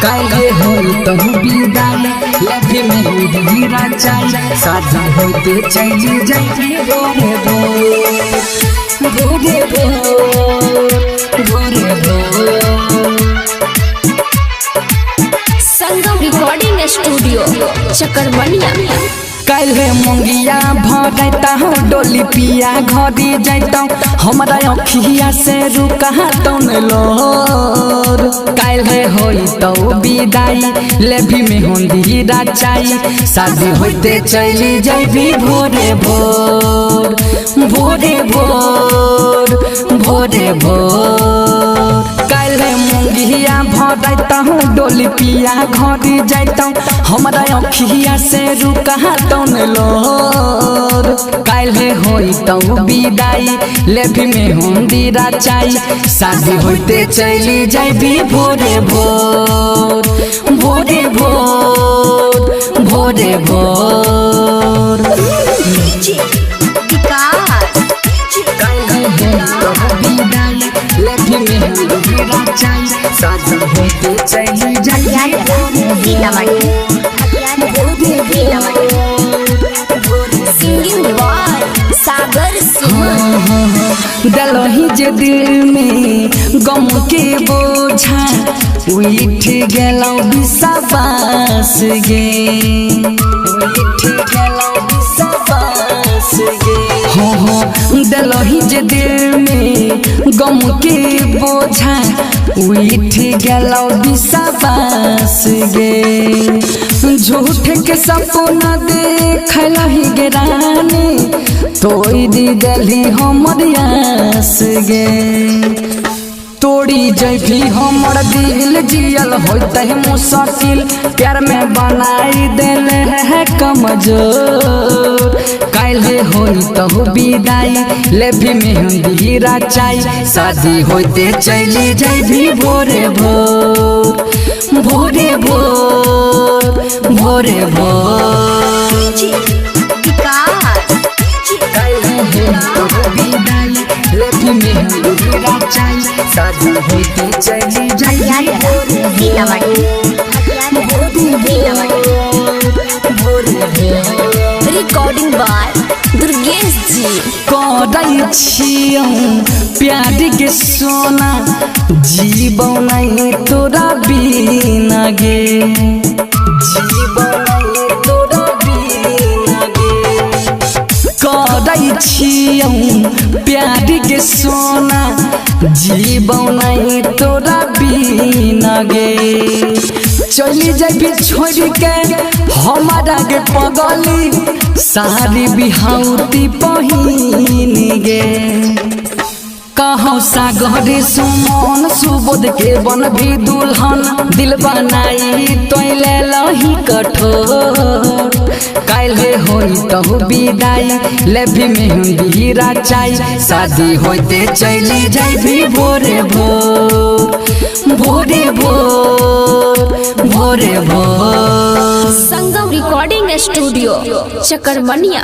काहे होई तहु विदाई लभी मेहंदी रचाई शादी होते चली जाई भोरे भोर भोरे भोर भोरे भोर। संगम रिकॉर्डिंग स्टूडियो चकरबनिया। काल्हे मंगिया भरता हो डोली पिया घरी जैता हमारा अखिया से रुका तौन लोर। काल्हे होई तो विदाई लेभी मेहंदी रचाई शादी होते चली जाबी भोरे भोर भोरे भोर भोरे भोर। काल्हे मंगिया भरता हो डोली पिया घरी जैता हमारा अखिया से रुका तौन लोर। काल्हे होई तो विदाई लेभी मेहंदी रचाई शादी होते चली जाबी भोरे भोर भोरे भोर भोरे भोर। काल्हे होई तो विदाई लेभी मेहंदी रचाई शादी होते चली जाबी सिंगिंग बॉय सागर दलही जे दिल में गम के बोझा उठ गेलौ विश्वास गे उठ गेलौ विश्वास गे हो दलही जे दिल में गम के बोझा उठ गेलौ विश्वास गे। झूठ के सपना देखलही गे रानी तोड़ी दिली हमर आस गे। तोड़ी जैभी हमर दिल जियल होते मुश्किल प्यार में बनाई देले है कमजोर। काल्हे होई तो विदाई लेभी मेहंदी रचाई शादी होते चली जाबी भोरे भोर भोरे भोर भोरे भोर। काल्हे होई तो विदाई लेभी मेहंदी रचाई शादी होते चली जाबी भोरे भोर। रिकॉर्डिंग बाय दुर्गेश जी। करै छियौ प्यार के सोना जीवौ नहीं तोरा बिना गे जीवौ नहीं तोरा बिना गे। करै छियौ प्यार के सोना जीवौ नहीं तोरा बिना गे। चली जाबी छोड़ के हमारा के पगली सारी बिहाउती पहिन गे। कहौ सागर सुमन सुबोध के बन भी दुल्हन दिल बनाई तो ले लही कठोर। काल्हे होई तो विदाई लेभी मेहंदी रचाई शादी होते चली जाबी भोरे भोर भोरे भोर भोरे भोर। संगम रिकॉर्डिंग स्टूडियो चकरबनिया।